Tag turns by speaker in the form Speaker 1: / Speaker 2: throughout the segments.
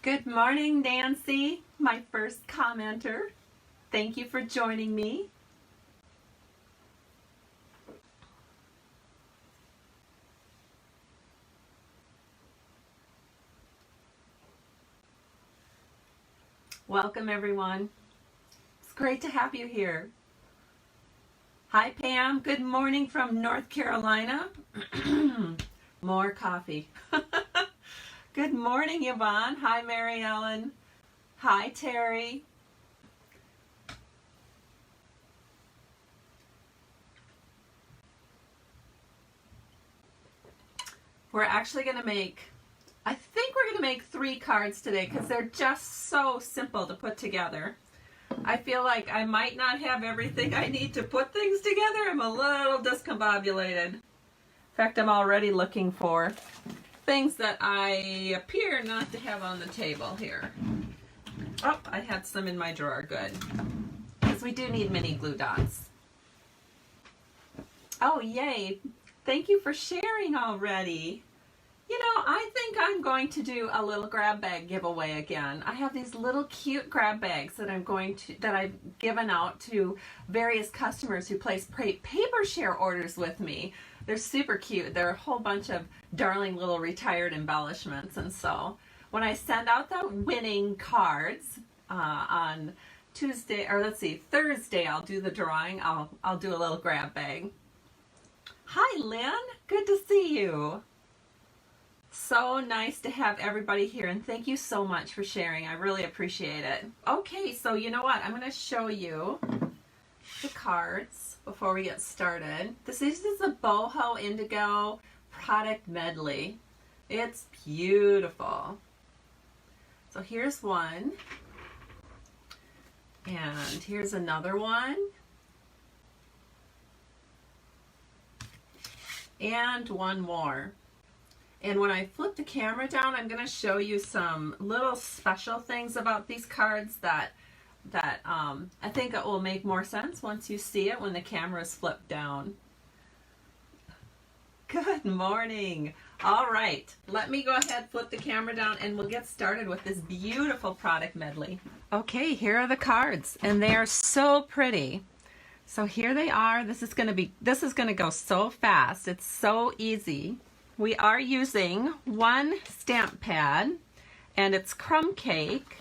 Speaker 1: Good morning, Nancy, my first commenter. Thank you for joining me. Welcome, everyone. It's great to have you here. Hi, Pam. Good morning from North Carolina. More coffee. Good morning, Yvonne. Hi, Mary Ellen. Hi, Terry. We're actually going to make, I think we're going to make 3 cards today because they're just so simple to put together. I feel like I might not have everything I need to put things together. I'm a little discombobulated. In fact, I'm already looking for things that I appear not to have on the table here. Oh, I had some in my drawer. Good. Because we do need mini glue dots. Oh, yay. Thank you for sharing already. You know, I think I'm going to do a little grab bag giveaway again. I have these little cute grab bags that I've given out to various customers who place paper share orders with me. They're super cute. They're a whole bunch of darling little retired embellishments. And so when I send out the winning cards on Thursday, I'll do the drawing. I'll do a little grab bag. Hi, Lynn. Good to see you. So nice to have everybody here, and thank you so much for sharing. I really appreciate it. Okay, so you know what? I'm going to show you the cards before we get started. This is the Boho Indigo Product Medley. It's beautiful. So here's one, and here's another one, and one more. And when I flip the camera down, I'm going to show you some little special things about these cards that I think it will make more sense once you see it when the camera is flipped down. Good morning. All right, let me go ahead, flip the camera down, and we'll get started with this beautiful product medley. Okay, here are the cards, and they are so pretty. So here they are. This is going to go so fast. It's so easy. We are using one stamp pad, and it's crumb cake.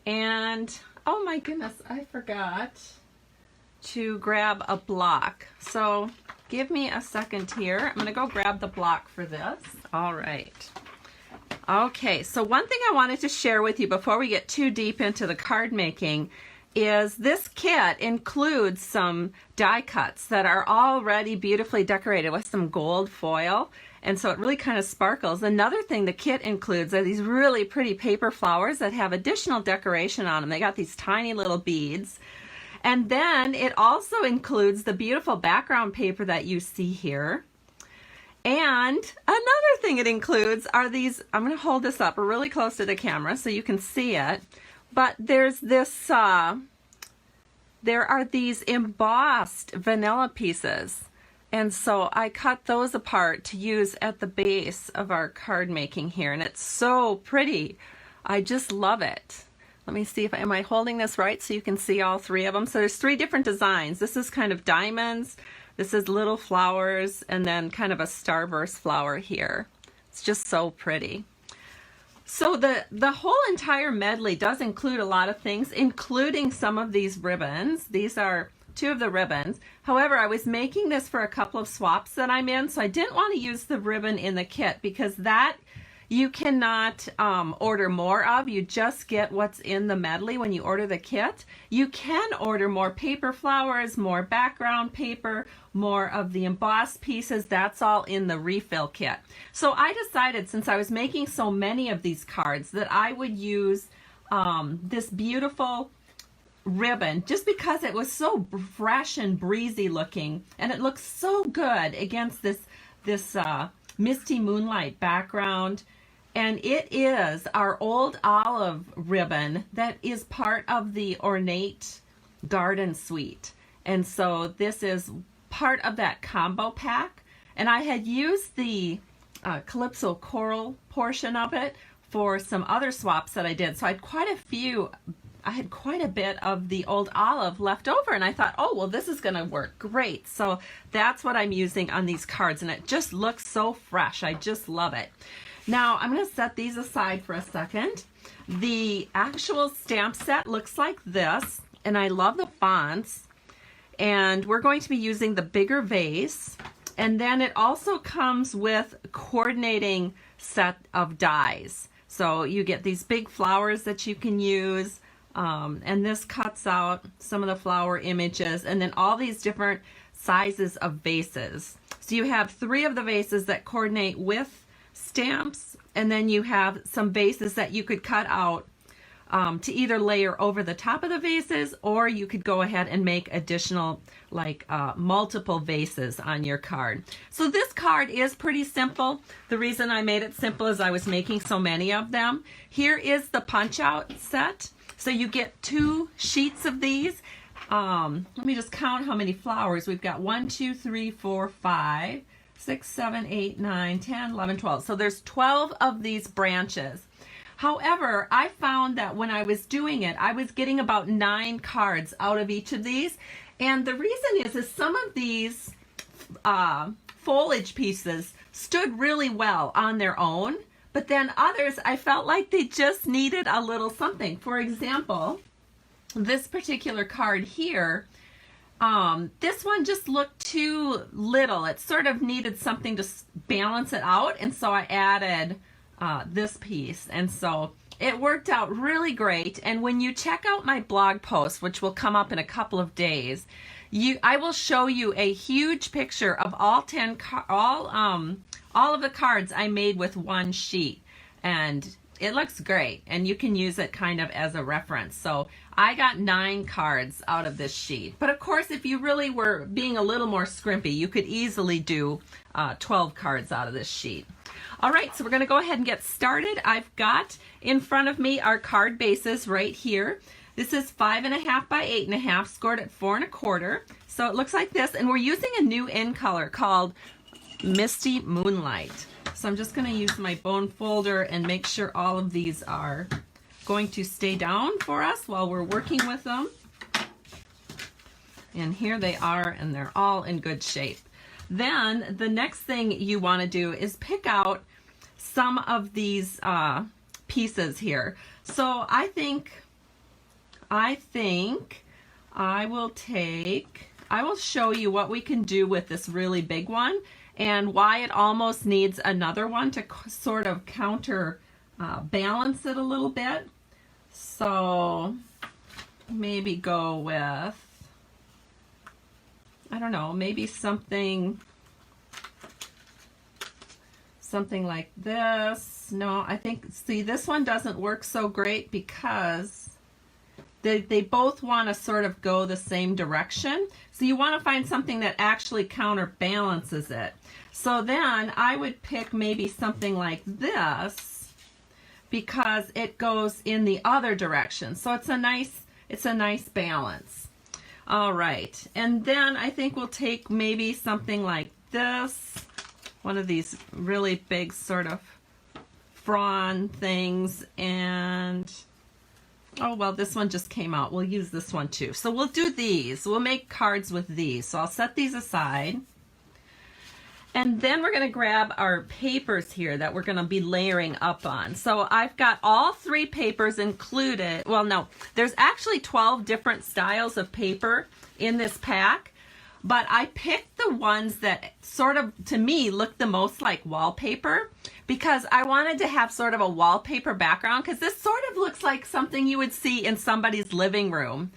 Speaker 1: And oh my goodness, I forgot to grab a block. So give me a second here. I'm going to go grab the block for this. All right. Okay, so one thing I wanted to share with you before we get too deep into the card making is this kit includes some die cuts that are already beautifully decorated with some gold foil. And so it really kind of sparkles. Another thing the kit includes are these really pretty paper flowers that have additional decoration on them. They got these tiny little beads. And then it also includes the beautiful background paper that you see here. And another thing it includes are these, I'm going to hold this up really close to the camera so you can see it. But there's this, there are these embossed vanilla pieces. And so I cut those apart to use at the base of our card making here, and it's so pretty. I just love it. Let me see am I holding this right so you can see all 3 of them. So there's 3 different designs. This is kind of diamonds, this is little flowers, and then kind of a starburst flower here. It's just so pretty. So the whole entire medley does include a lot of things, including some of these ribbons. These are 2 of the ribbons. However, I was making this for a couple of swaps that I'm in, so I didn't want to use the ribbon in the kit because that you cannot order more of. You just get what's in the medley when you order the kit. You can order more paper flowers, more background paper, more of the embossed pieces. That's all in the refill kit. So I decided, since I was making so many of these cards, that I would use this beautiful ribbon just because it was so fresh and breezy looking, and it looks so good against this misty moonlight background. And it is our old olive ribbon that is part of the ornate garden suite, and so this is part of that combo pack. And I had used the Calypso coral portion of it for some other swaps that I did. So I had quite a bit of the old olive left over, and I thought, oh, well, this is gonna work great. So that's what I'm using on these cards, and it just looks so fresh. I just love it. Now I'm gonna set these aside for a second. The actual stamp set looks like this, and I love the fonts. And we're going to be using the bigger vase, and then it also comes with a coordinating set of dies. So you get these big flowers that you can use, and this cuts out some of the flower images, and then all these different sizes of vases. So you have 3 of the vases that coordinate with stamps, and then you have some vases that you could cut out to either layer over the top of the vases, or you could go ahead and make additional multiple vases on your card. So this card is pretty simple. The reason I made it simple is I was making so many of them. Here is the punch out set. So you get 2 sheets of these. Let me just count how many flowers. We've got 1, 2, 3, 4, 5, 6, 7, 8, 9, 10, 11, 12. So there's 12 of these branches. However, I found that when I was doing it, I was getting about 9 cards out of each of these. And the reason is some of these foliage pieces stood really well on their own, but then others, I felt like they just needed a little something. For example, this particular card here, this one just looked too little. It sort of needed something to balance it out, and so I added this piece, and so it worked out really great. And when you check out my blog post, which will come up in a couple of days, I will show you a huge picture of all of the cards I made with one sheet, and it looks great, and you can use it kind of as a reference. So I got 9 cards out of this sheet, but of course if you really were being a little more scrimpy, you could easily do 12 cards out of this sheet. All right, so we're going to go ahead and get started. I've got in front of me our card bases right here. This is 5.5 by 8.5, scored at 4 1/4. So it looks like this, and we're using a new in color called Misty Moonlight. So I'm just going to use my bone folder and make sure all of these are going to stay down for us while we're working with them. And here they are, and they're all in good shape. Then the next thing you want to do is pick out some of these pieces here. So I think I will show you what we can do with this really big one and why it almost needs another one to sort of counter balance it a little bit. So maybe go with, I don't know, maybe something like this. No, I think, see, this one doesn't work so great because they both want to sort of go the same direction. So you want to find something that actually counterbalances it. So then I would pick maybe something like this because it goes in the other direction. So it's a nice balance. All right, and then I think we'll take maybe something like this, one of these really big sort of frond things, and oh, well, this one just came out. We'll use this one too. So we'll do these. We'll make cards with these. So I'll set these aside. And then we're going to grab our papers here that we're going to be layering up on. So I've got all 3 papers included. Well, no, there's actually 12 different styles of paper in this pack. But I picked the ones that sort of, to me, look the most like wallpaper because I wanted to have sort of a wallpaper background because this sort of looks like something you would see in somebody's living room.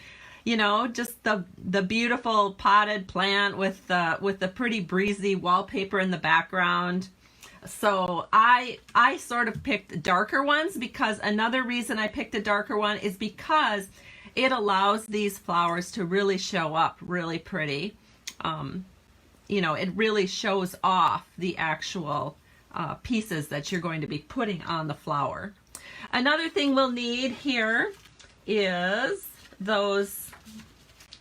Speaker 1: You know, just the beautiful potted plant with the pretty breezy wallpaper in the background. So I sort of picked darker ones because another reason I picked a darker one is because it allows these flowers to really show up really pretty. You know, it really shows off the actual pieces that you're going to be putting on the flower. Another thing we'll need here is those,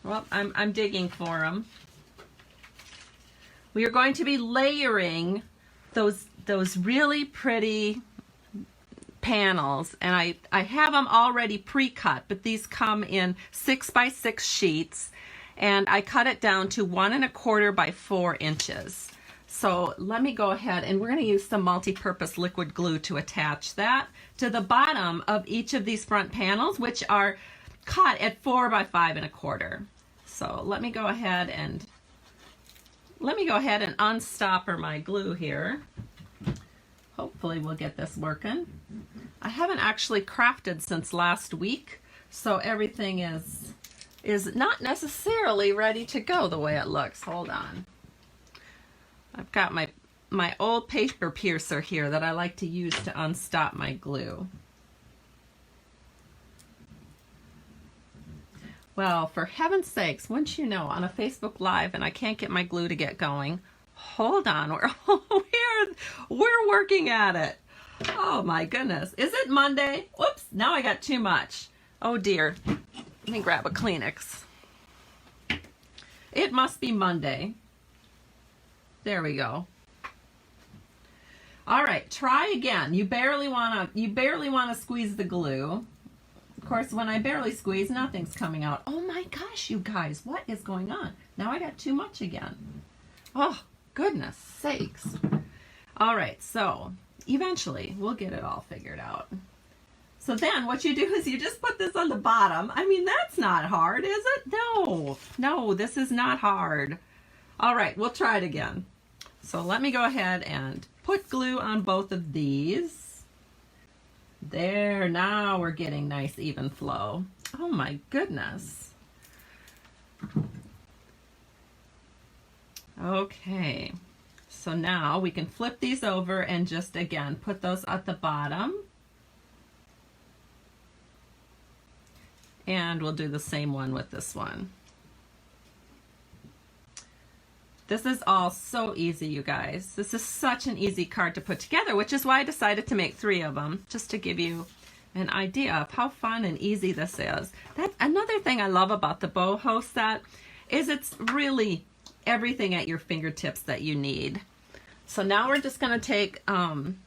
Speaker 1: well, I'm digging for them. We are going to be layering those really pretty panels, and I have them already pre-cut, but these come in 6x6 sheets, and I cut it down to 1 1/4 by 4 inches. So let me go ahead, and we're going to use some multi-purpose liquid glue to attach that to the bottom of each of these front panels, which are cut at 4 by 5 1/4. So let me go ahead and unstopper my glue here. Hopefully we'll get this working. I haven't actually crafted since last week, so everything is not necessarily ready to go the way it looks. Hold on. I've got my old paper piercer here that I like to use to unstop my glue. Well, for heaven's sakes, wouldn't you know, on a Facebook Live and I can't get my glue to get going. Hold on, we're working at it. Oh my goodness. Is it Monday? Whoops, now I got too much. Oh dear. Let me grab a Kleenex. It must be Monday. There we go. All right, try again. You barely want to squeeze the glue. Of course, when I barely squeeze, nothing's coming out. Oh my gosh, you guys, what is going on? Now I got too much again. Oh, goodness sakes. All right, so eventually we'll get it all figured out. So then what you do is you just put this on the bottom. I mean, that's not hard, is it? No, this is not hard. All right, we'll try it again. So let me go ahead and put glue on both of these. There, now we're getting nice even flow. Oh my goodness. Okay, so now we can flip these over and just again put those at the bottom. And we'll do the same one with this one. This is all so easy, you guys. This is such an easy card to put together, which is why I decided to make 3 of them, just to give you an idea of how fun and easy this is. That's another thing I love about the Boho set, is it's really everything at your fingertips that you need. So now we're just going to take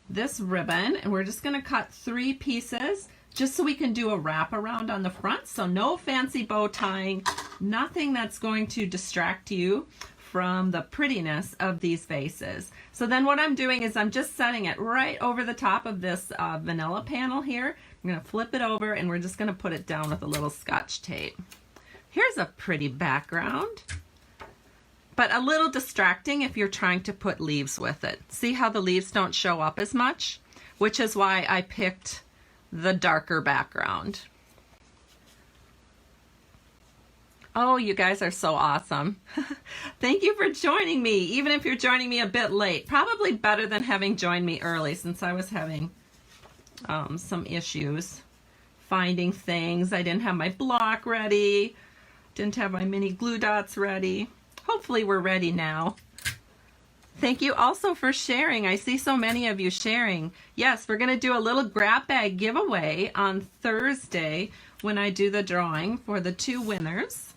Speaker 1: this ribbon and we're just going to cut 3 pieces just so we can do a wrap around on the front. So no fancy bow tying, nothing that's going to distract you from the prettiness of these vases. So then what I'm doing is I'm just setting it right over the top of this vanilla panel here. I'm going to flip it over and we're just going to put it down with a little Scotch tape. Here's a pretty background, but a little distracting if you're trying to put leaves with it. See how the leaves don't show up as much? Which is why I picked the darker background. Oh, you guys are so awesome. Thank you for joining me, even if you're joining me a bit late. Probably better than having joined me early, since I was having some issues finding things. I didn't have my block ready, didn't have my mini glue dots ready. Hopefully we're ready now. Thank you also for sharing. I see so many of you sharing. Yes, we're going to do a little grab bag giveaway on Thursday when I do the drawing for the 2 winners.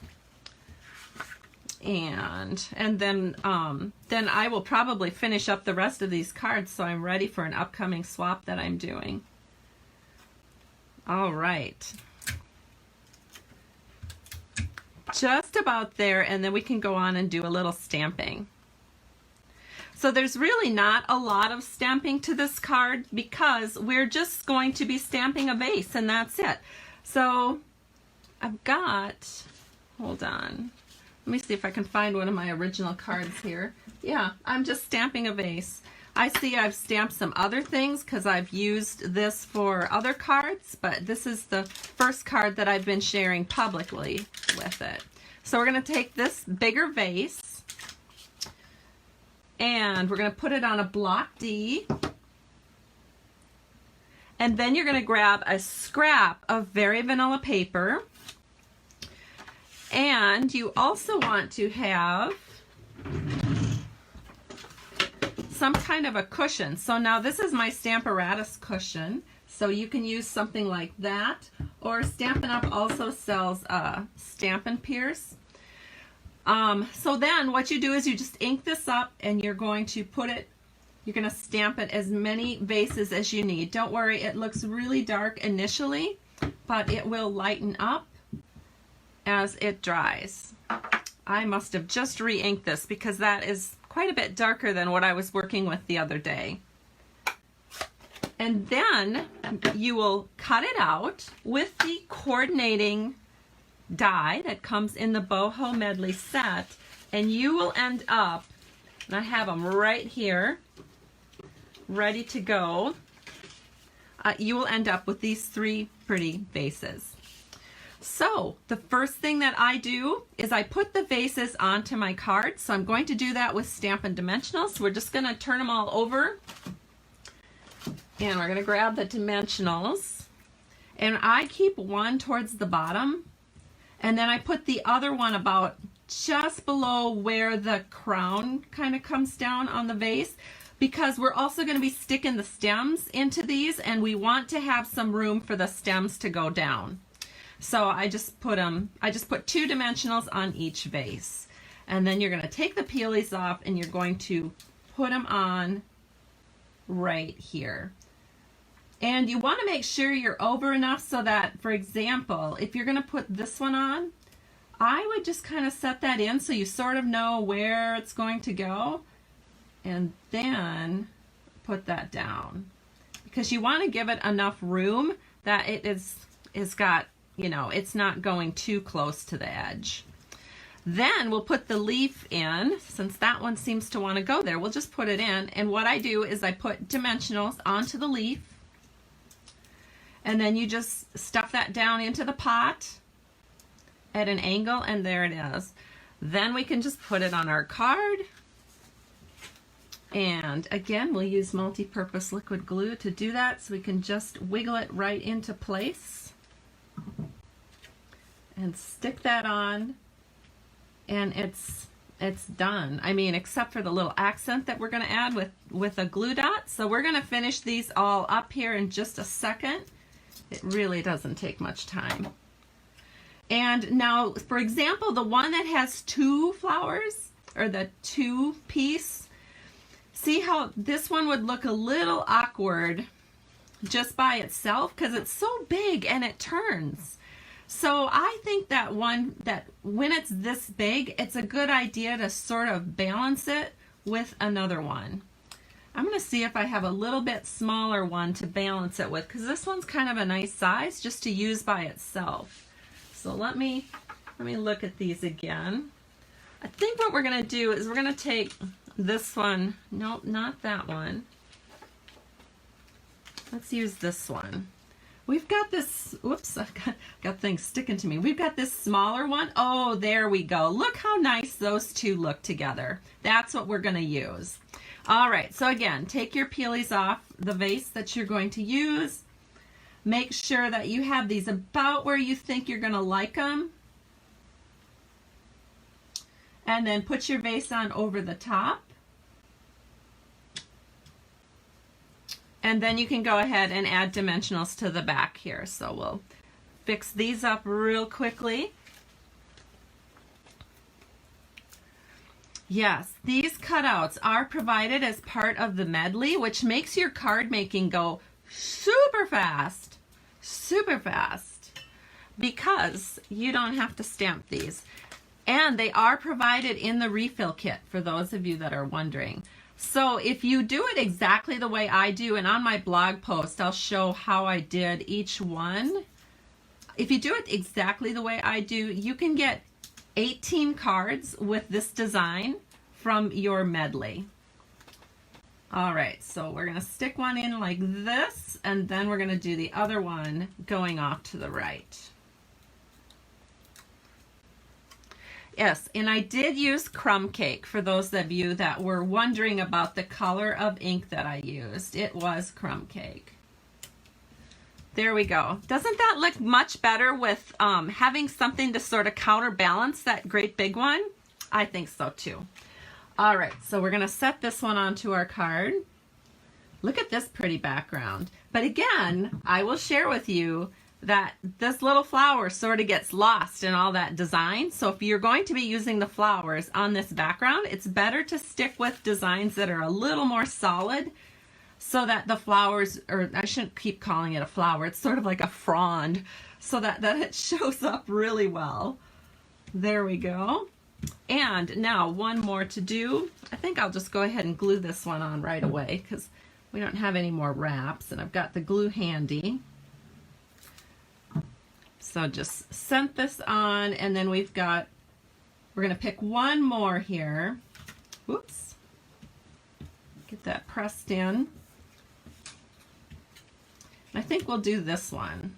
Speaker 1: And then I will probably finish up the rest of these cards so I'm ready for an upcoming swap that I'm doing. All right. Just about there, and then we can go on and do a little stamping. So there's really not a lot of stamping to this card because we're just going to be stamping a vase and that's it. So I've got, hold on, let me see if I can find one of my original cards here. Yeah, I'm just stamping a vase. I see I've stamped some other things because I've used this for other cards, but this is the first card that I've been sharing publicly with it. So we're going to take this bigger vase and we're going to put it on a block D. And then you're going to grab a scrap of very vanilla paper. And you also want to have some kind of a cushion. So now this is my Stamparatus cushion. So you can use something like that. Or Stampin' Up also sells Stampin' Pierce. So then what you do is you just ink this up and you're going to put it you're going to stamp it as many vases as you need. Don't worry, it looks really dark initially, but it will lighten up as it dries. I must have just re-inked this because that is quite a bit darker than what I was working with the other day. And then you will cut it out with the coordinating die that comes in the Boho Medley set, and you will end up, and I have them right here, ready to go, you will end up with these 3 pretty vases. So the first thing that I do is I put the vases onto my card. So I'm going to do that with Stampin' Dimensionals. So we're just going to turn them all over. And we're going to grab the dimensionals. And I keep one towards the bottom. And then I put the other one about just below where the crown kind of comes down on the vase, because we're also going to be sticking the stems into these, and we want to have some room for the stems to go down. So I just put 2 dimensionals on each vase. And then you're going to take the peelies off and you're going to put them on right here. And you want to make sure you're over enough so that, for example, if you're going to put this one on, I would just kind of set that in so you sort of know where it's going to go, and then put that down, because you want to give it enough room that it's got, you know, it's not going too close to the edge. Then we'll put the leaf in. Since that one seems to want to go there, we'll just put it in. And what I do is I put dimensionals onto the leaf, and then you just stuff that down into the pot at an angle, and there it is. Then we can just put it on our card. And again, we'll use multi-purpose liquid glue to do that, so we can just wiggle it right into place and stick that on, and it's done. I mean, except for the little accent that we're going to add with a glue dot. So we're going to finish these all up here in just a second. It really doesn't take much time. And now, for example, the one that has 2 flowers, or the 2 piece, see how this one would look a little awkward just by itself because it's so big and it turns. So I think that when it's this big, it's a good idea to sort of balance it with another one. I'm going to see if I have a little bit smaller one to balance it with, because this one's kind of a nice size just to use by itself. So let me look at these again. I think what we're going to do is we're going to take this one. Nope, not that one. Let's use this one. We've got this, whoops, I've got things sticking to me. We've got this smaller one. Oh, there we go. Look how nice those 2 look together. That's what we're going to use. All right, so again, take your peelies off the vase that you're going to use. Make sure that you have these about where you think you're going to like them. And then put your vase on over the top. And then you can go ahead and add dimensionals to the back here. So we'll fix these up real quickly. Yes, these cutouts are provided as part of the medley, which makes your card making go super fast, because you don't have to stamp these. And they are provided in the refill kit for those of you that are wondering. So if you do it exactly the way I do, and on my blog post I'll show how I did each one. If you do it exactly the way I do, you can get 18 cards with this design from your medley. All right, so we're going to stick one in like this, and then we're going to do the other one going off to the right. Yes, and I did use crumb cake for those of you that were wondering about the color of ink that I used. It was crumb cake. There we go. Doesn't that look much better with having something to sort of counterbalance that great big one? I think so too. All right, so we're going to set this one onto our card. Look at this pretty background. But again, I will share with you that this little flower sort of gets lost in all that design. So if you're going to be using the flowers on this background, it's better to stick with designs that are a little more solid so that the flowers, or I shouldn't keep calling it a flower, it's sort of like a frond, so that it shows up really well. There we go. And now one more to do. I think I'll just go ahead and glue this one on right away because we don't have any more wraps, and I've got the glue handy. So just scent this on, and then we're gonna pick one more here. Whoops. Get that pressed in. I think we'll do this one.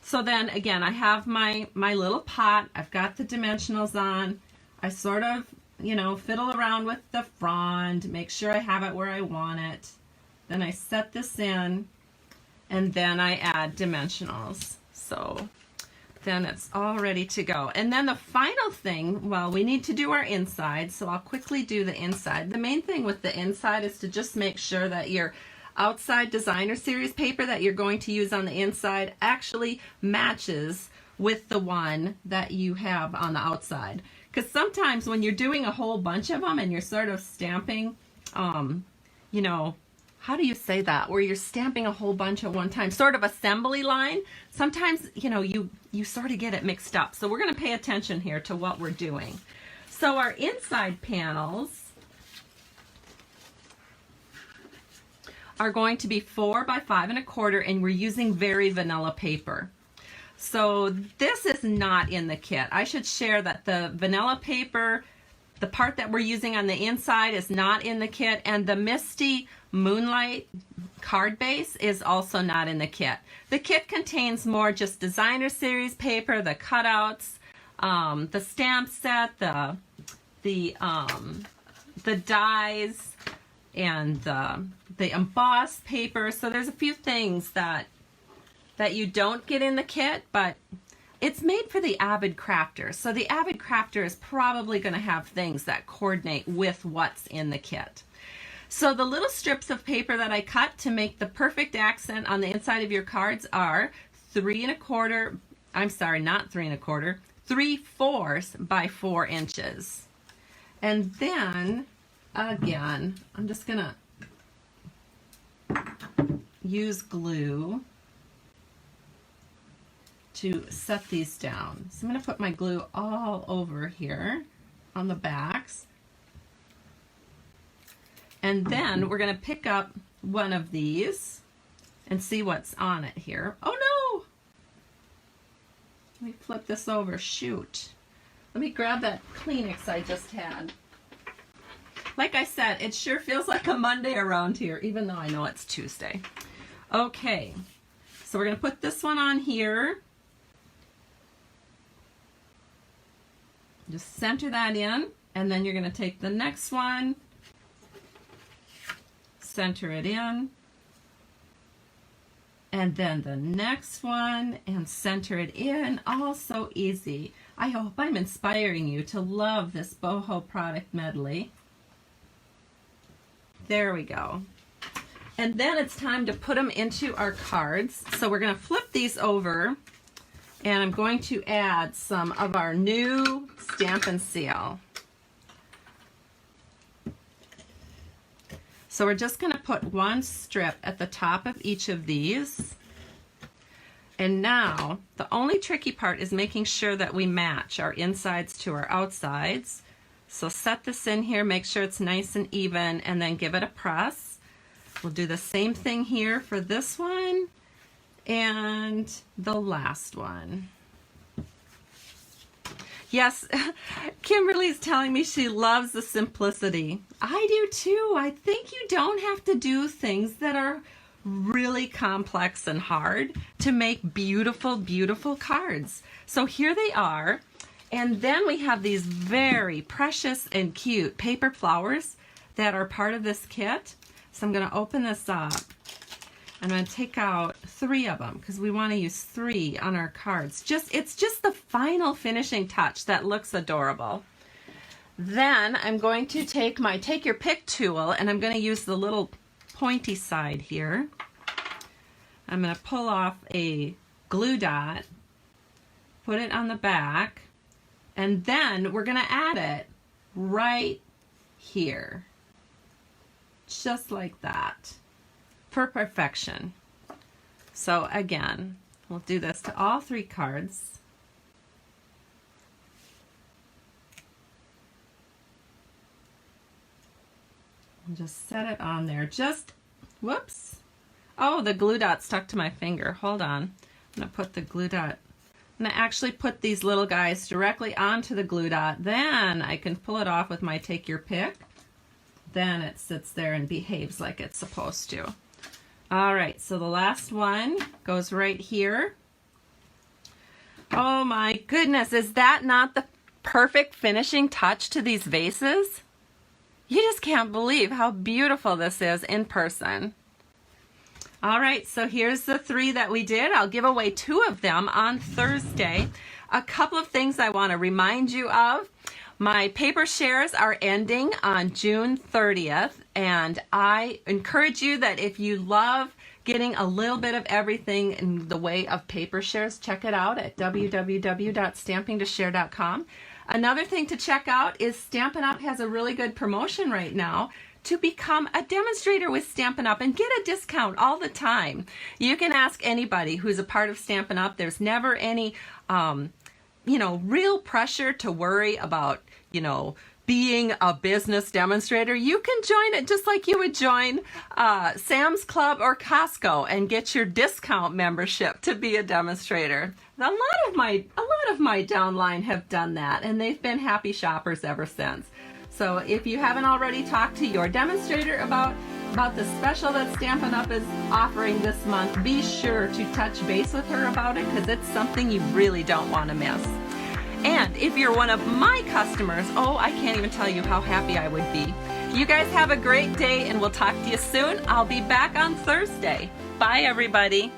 Speaker 1: So then again, I have my little pot. I've got the dimensionals on. I sort of, fiddle around with the frond, make sure I have it where I want it. Then I set this in, and then I add dimensionals. So then it's all ready to go. And then the final thing, well, we need to do our inside, so I'll quickly do the inside. The main thing with the inside is to just make sure that your outside designer series paper that you're going to use on the inside actually matches with the one that you have on the outside. Because sometimes when you're doing a whole bunch of them and you're sort of stamping, how do you say that? Where you're stamping a whole bunch at one time, sort of assembly line. Sometimes, you sort of get it mixed up. So we're going to pay attention here to what we're doing. So our inside panels are going to be 4 by 5 1/4, and we're using very vanilla paper. So this is not in the kit. I should share that the vanilla paper, the part that we're using on the inside, is not in the kit, and the Misty Moonlight card base is also not in the kit. The kit contains more just designer series paper, the cutouts, the stamp set, the dies, and the embossed paper. So there's a few things that you don't get in the kit, but it's made for the avid crafter. So the avid crafter is probably going to have things that coordinate with what's in the kit. So the little strips of paper that I cut to make the perfect accent on the inside of your cards are 3 1/4, I'm sorry, not 3 1/4, 3/4 by 4 inches. And then again, I'm just gonna use glue to set these down. So I'm gonna put my glue all over here on the backs. And then we're gonna pick up one of these and see what's on it here. Oh no! Let me flip this over, shoot. Let me grab that Kleenex I just had. Like I said, it sure feels like a Monday around here, even though I know it's Tuesday. Okay, so we're gonna put this one on here. Just center that in, and then you're gonna take the next one, center it in, and then the next one, and center it in. All so easy. I hope I'm inspiring you to love this Boho Product Medley. There we go. And then it's time to put them into our cards. So we're going to flip these over, and I'm going to add some of our new Stampin' Seal. So we're just going to put one strip at the top of each of these. And now the only tricky part is making sure that we match our insides to our outsides. So set this in here, make sure it's nice and even, and then give it a press. We'll do the same thing here for this one and the last one. Yes, Kimberly's telling me she loves the simplicity. I do too. I think you don't have to do things that are really complex and hard to make beautiful, beautiful cards. So here they are. And then we have these very precious and cute paper flowers that are part of this kit. So I'm going to open this up. I'm going to take out 3 of them because we want to use 3 on our cards. It's just the final finishing touch that looks adorable. Then I'm going to take my Take Your Pick tool, and I'm going to use the little pointy side here I'm going to pull off a glue dot, put it on the back, and then we're going to add it right here. Just like that. For perfection. So again, we'll do this to all 3 cards. And just set it on there. Just, whoops. Oh, the glue dot stuck to my finger. Hold on. I'm going to put the glue dot. I'm going to actually put these little guys directly onto the glue dot. Then I can pull it off with my take your pick. Then it sits there and behaves like it's supposed to. All right, so the last one goes right here. Oh my goodness, is that not the perfect finishing touch to these vases? You just can't believe how beautiful this is in person. All right, so here's the 3 that we did. I'll give away 2 of them on Thursday. A couple of things I want to remind you of. My paper shares are ending on June 30th, and I encourage you that if you love getting a little bit of everything in the way of paper shares, check it out at www.stampingtoshare.com. Another thing to check out is Stampin' Up! Has a really good promotion right now to become a demonstrator with Stampin' Up! And get a discount all the time. You can ask anybody who's a part of Stampin' Up! There's never any real pressure to worry about, being a business demonstrator. You can join it just like you would join Sam's Club or Costco and get your discount membership to be a demonstrator. A lot of my downline have done that, and they've been happy shoppers ever since. So if you haven't already talked to your demonstrator about the special that Stampin' Up! Is offering this month, be sure to touch base with her about it, because it's something you really don't want to miss. And if you're one of my customers, oh, I can't even tell you how happy I would be. You guys have a great day, and we'll talk to you soon. I'll be back on Thursday. Bye, everybody.